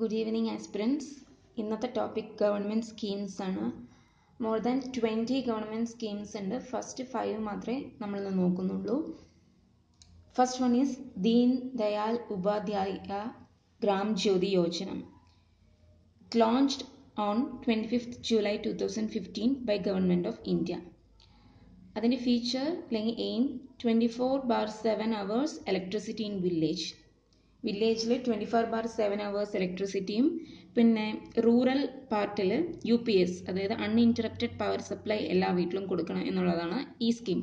Good evening, aspirants. ഇന്നത്തെ topic government schemes ആണ്. More than 20 government schemes ഉണ്ട്. First 5 മാത്രമേ നമ്മൾ നോക്കുന്നുള്ളൂ. First one is Deen Dayal Upadhyaya Gram Jyoti Yojana, launched on 25th July 2015 by Government of India. അതിൻ്റെ feature അല്ലെങ്കിൽ aim 24/7 hours electricity in village. വില്ലേജിൽ 24/7 hours ഇലക്ട്രിസിറ്റിയും പിന്നെ റൂറൽ പാർട്ടിൽ UPS അതായത് അൺഇൻറ്ററപ്റ്റഡ് പവർ സപ്ലൈ എല്ലാ വീട്ടിലും കൊടുക്കണം എന്നുള്ളതാണ് ഈ സ്കീം.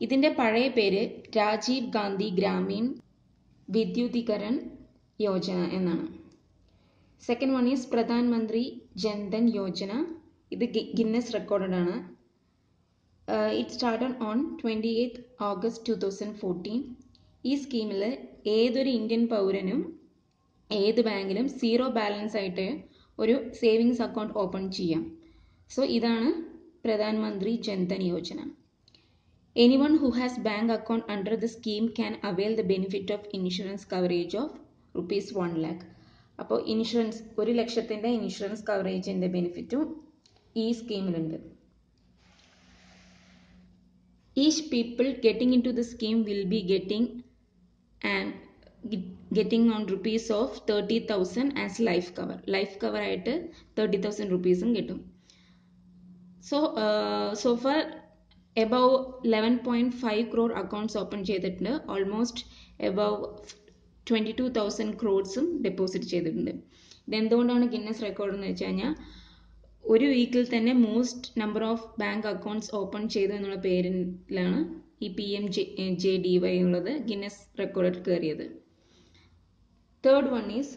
ഇതിൻ്റെ പഴയ പേര് രാജീവ് ഗാന്ധി ഗ്രാമീൺ വിദ്യുതീകരൺ യോജന എന്നാണ്. സെക്കൻഡ് വൺ ഈസ് പ്രധാൻ മന്ത്രി ജൻധൻ യോജന. ഇത് ഗിന്നസ് റെക്കോർഡഡ് ആണ്. It started on 28th August 2014. ഈ സ്കീമിൽ ഏതൊരു ഇന്ത്യൻ പൗരനും ഏത് ബാങ്കിലും സീറോ ബാലൻസ് ആയിട്ട് ഒരു സേവിങ്സ് അക്കൗണ്ട് ഓപ്പൺ ചെയ്യാം. സോ ഇതാണ് പ്രധാൻ മന്ത്രി Jan Dhan Yojana. Anyone who has bank account under the scheme can avail the benefit of insurance coverage of ₹1 lakh. അപ്പോൾ ഇൻഷുറൻസ് 1 ലക്ഷത്തിൻ്റെ ഇൻഷുറൻസ് കവറേജിൻ്റെ ബെനിഫിറ്റും ഈ സ്കീമിലുണ്ട്. Each people getting into the scheme will be getting on rupees of 30,000 as life cover. Life cover ആയിട്ട് 30,000 rupees കിട്ടും. So far above 11.5 crore accounts open ചെയ്തിട്ടുണ്ട്. Almost above 22,000 crores deposit ചെയ്തിട്ടുണ്ട്. ഇതെന്തുകൊണ്ടാണ് Guinness record എന്ന് വെച്ച് കഴിഞ്ഞാൽ ഒരു വീക്കിൽ തന്നെ most number of bank accounts open ചെയ്തു എന്നുള്ള പേരിലാണ് ഈ PMJDY എന്നുള്ളത് ഗിന്നസ് റെക്കോർഡിൽ കയറിയത്. Third one is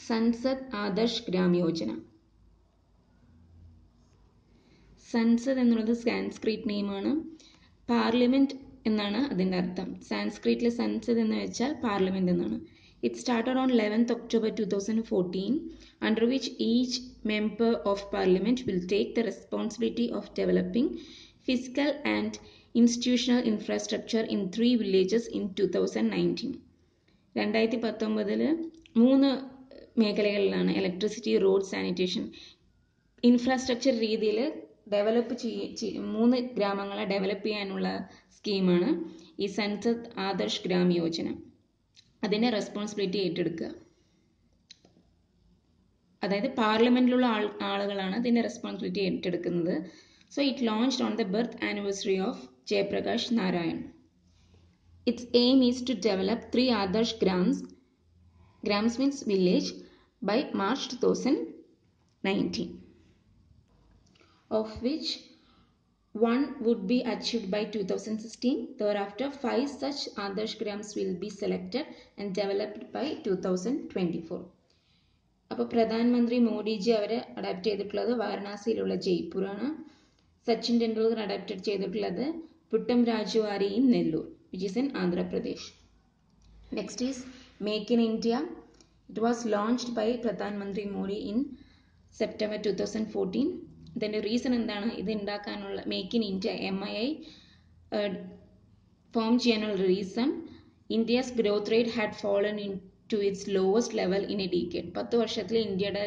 Sansad Adarsh Gram Yojana. Sansad എന്നുള്ളത് സാൻസ്ക്രിറ്റ് നെയിമാണ്. പാർലമെന്റ് എന്നാണ് അതിൻ്റെ അർത്ഥം. സാൻസ്ക്രിറ്റിൽ സൻസദ് എന്ന് വെച്ചാൽ പാർലമെന്റ് എന്നാണ്. It started on 11th October 2014, under which each member of parliament will take the responsibility of developing physical and institutional infrastructure in 3 villages in 2019. 2019 3 മേഖലകളിലാണ് ഇലക്ട്രിസിറ്റി, റോഡ്, സാനിറ്റേഷൻ, ഇൻഫ്രാസ്ട്രക്ചർ രീതിയിൽ develop 3 ഗ്രാമങ്ങളെ develop ചെയ്യാനുള്ള സ്കീമാണ് ഈ സൻസദ് ആദർശ് ഗ്രാം യോജന. അതിൻ്റെ responsibility ഏറ്റെടുക്കുക. അതായത് പാർലമെന്റിലുള്ള ആളുകളാണ് ഇതിൻ്റെ റെസ്പോൺസിബിലിറ്റി ഏറ്റെടുക്കുന്നത്. So it launched on the birth anniversary of Jayaprakash Narayan. Its aim is to develop 3 Adarsh ഗ്രാംസ് means village by March 2019, of which 1 would be achieved by 2016. Thereafter 5 such Adarsh Grams will be selected and developed by 2024. അപ്പോൾ പ്രധാനമന്ത്രി മോഡിജി അവരെ adapt ചെയ്തിട്ടുള്ളത് വാരണാസിയിലുള്ള ജയ്പൂരാണ്. Sachin Tendulkar adapt ചെയ്തിട്ടുള്ളത് പുട്ടം രാജുവാരി in Nellore, which is in Andhra Pradesh. Next is make in India. It was launched by പ്രധാനമന്ത്രി Modi in September 2014. ഇതിൻ്റെ reason എന്താണ്? ഇത് ഉണ്ടാക്കാനുള്ള make in India MII form ചെയ്യാനുള്ള reason India's growth rate had fallen in to its lowest level in a decade. 10 വർഷത്തിൽ ഇന്ത്യയുടെ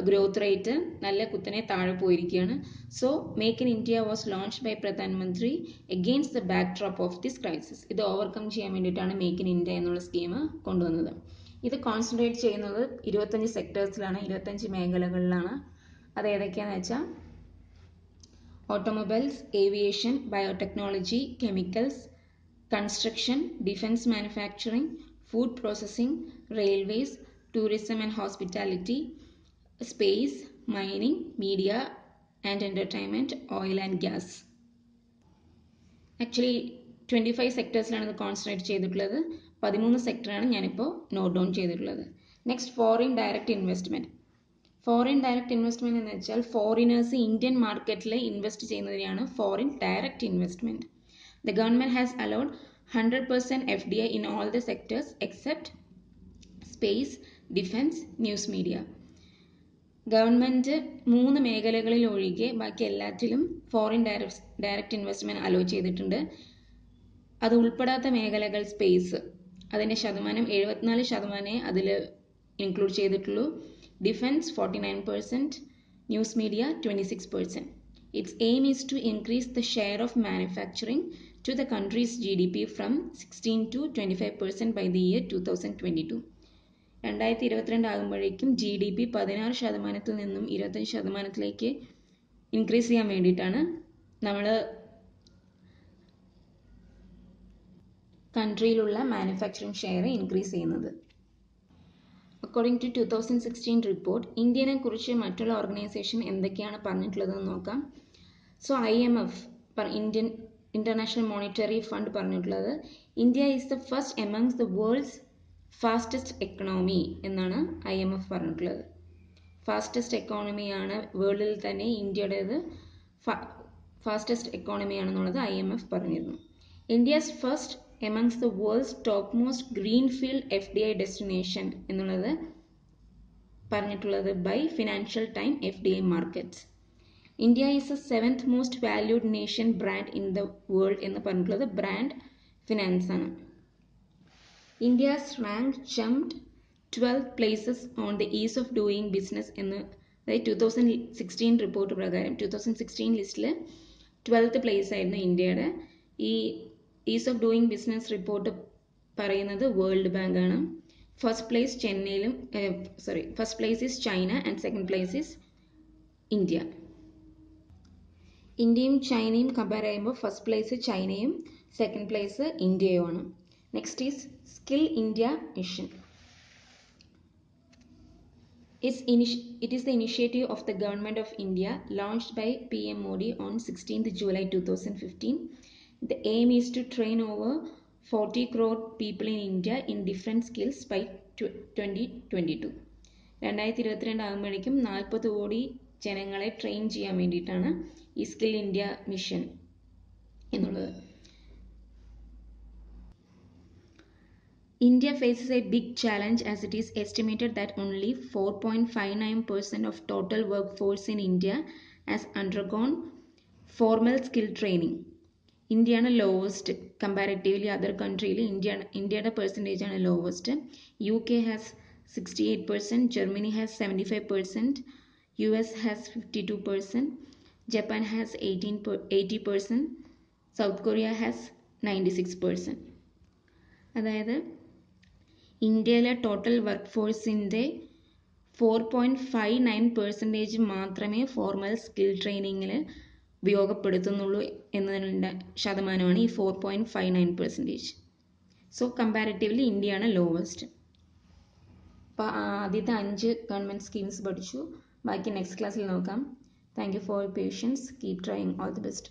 growth rate നല്ല കുത്തനെ താഴെ പോയിരിക്കുകയാണ്. So make in India was launched by പ്രധാനമന്ത്രി against the backdrop of this crisis. ഇത് overcome ചെയ്യാൻ വേണ്ടിയിട്ടാണ് മേക്ക് ഇൻ ഇന്ത്യ എന്നുള്ള സ്കീം കൊണ്ടുവന്നത്. ഇത് കോൺസെൻട്രേറ്റ് ചെയ്യുന്നത് 25 സെക്ടേഴ്സിലാണ്, 25 മേഖലകളിലാണ്. അത് ഏതൊക്കെയാണെന്ന് വെച്ചാൽ automobiles, aviation, biotechnology, chemicals, construction, defence manufacturing, food processing, railways, tourism and hospitality, space, mining, media and entertainment, oil and gas. Actually 25 സെക്ടേഴ്സിലാണ് ഇത് കോൺസെൻട്രേറ്റ് ചെയ്തിട്ടുള്ളത്. 13 സെക്ടറാണ് ഞാനിപ്പോൾ നോട്ട് ഡൗൺ ചെയ്തിട്ടുള്ളത്. Next foreign direct investment. Foreign direct investment എന്ന് വെച്ചാൽ foreigners Indian മാർക്കറ്റിൽ invest ചെയ്യുന്നതിനെയാണ് foreign direct investment. The government has allowed 100% FDI in all the sectors except space, defence, news media. Government 3 മേഖലകളിൽ ഒഴികെ ബാക്കി എല്ലാറ്റിലും ഫോറിൻ ഡയറക്റ്റ് ഇൻവെസ്റ്റ്മെൻറ്റ് അലോ ചെയ്തിട്ടുണ്ട്. അത് ഉൾപ്പെടാത്ത മേഖലകൾ സ്പേസ്, അതിൻ്റെ ശതമാനം 74% അതിൽ ഇൻക്ലൂഡ് ചെയ്തിട്ടുള്ളൂ. Defence 49%, news media 26%. Its aim is to increase the share of manufacturing to the country's GDP from 16 to 25% by the year 2022. 2022 ആകുമ്പോഴേക്കും GDP 16% നിന്നും 25% ഇൻക്രീസ് ചെയ്യാൻ വേണ്ടിയിട്ടാണ് നമ്മൾ കൺട്രിയിലുള്ള മാനുഫാക്ചറിങ് ഷെയർ ഇൻക്രീസ് ചെയ്യുന്നത്. അക്കോർഡിംഗ് ടു 2016 റിപ്പോർട്ട്, ഇന്ത്യനെ കുറിച്ച് മറ്റുള്ള ഓർഗനൈസേഷൻ എന്തൊക്കെയാണ് പറഞ്ഞിട്ടുള്ളതെന്ന് നോക്കാം. So IMF International Monetary Fund പറഞ്ഞിട്ടുള്ളത് India is the first amongst the world's fastest economy എന്നാണ് IMF പറഞ്ഞിട്ടുള്ളത്. ഫാസ്റ്റസ്റ്റ് എക്കോണമിയാണ് വേൾഡിൽ തന്നെ ഇന്ത്യയുടേത് ഫാസ്റ്റസ്റ്റ് എക്കോണമിയാണെന്നുള്ളത് IMF പറഞ്ഞിരുന്നു. India's first amongst the world's top most greenfield FDI destination എന്നുള്ളത് പറഞ്ഞിട്ടുള്ളത് by Financial Time FDI markets. India is a 7th most valued nation brand in the world എന്ന് പറഞ്ഞിട്ടുള്ളത് ബ്രാൻഡ് ഫിനാൻസ് ആണ്. India's rank jumped 12 places on the is of doing business എന്ന് 2016 report പ്രകാരം 2016 ലിസ്റ്റിൽ 12th place ആയിരുന്നു ഇന്ത്യയുടെ. ഈ ease of doing business report പറയുന്നത് വേൾഡ് ബാങ്ക് ആണ്. First place is China and second place is India. ഇന്ത്യയും ചൈനയും കമ്പയർ ചെയ്യുമ്പോൾ ഫസ്റ്റ് പ്ലേസ് ചൈനയും സെക്കൻഡ് പ്ലേസ് ഇന്ത്യയുമാണ്. Next is Skill India mission. It is the initiative of the Government of India launched by PM Modi on 16th July 2015. The aim is to train over 40 crore people in India in different skills by 2022. 2022 ആകുമ്പോഴേക്കും 40 കോടി ജനങ്ങളെ train ചെയ്യാൻ വേണ്ടിയിട്ടാണ് ഈ skill India mission എന്നുള്ളത്. India faces a big challenge as it is estimated that only 4.59% of total workforce in India has undergone formal skill training. ഇന്ത്യയാണ് lowest comparatively other കൺട്രിയിൽ ഇന്ത്യയുടെ percentage ആണ് lowest. UK has 68%, Germany has 75%, US has 52%, Japan has 80%, South Korea has 96%. അതായത് ഇന്ത്യയിലെ total work ഫോഴ്സിൻ്റെ 4.59% മാത്രമേ formal skill ട്രെയിനിങ്ങിൽ ഉപയോഗപ്പെടുത്തുന്നുള്ളൂ എന്നതിൻ്റെ ശതമാനമാണ് ഈ 4.59%. So comparatively ഇന്ത്യയാണ് ലോവസ്റ്റ്. അപ്പോൾ ആദ്യത്തെ 5 ഗവൺമെൻറ് സ്കീംസ് പഠിച്ചു. ബാക്കി നെക്സ്റ്റ് ക്ലാസ്സിൽ നോക്കാം. Thank you for patience. Keep trying. All the best.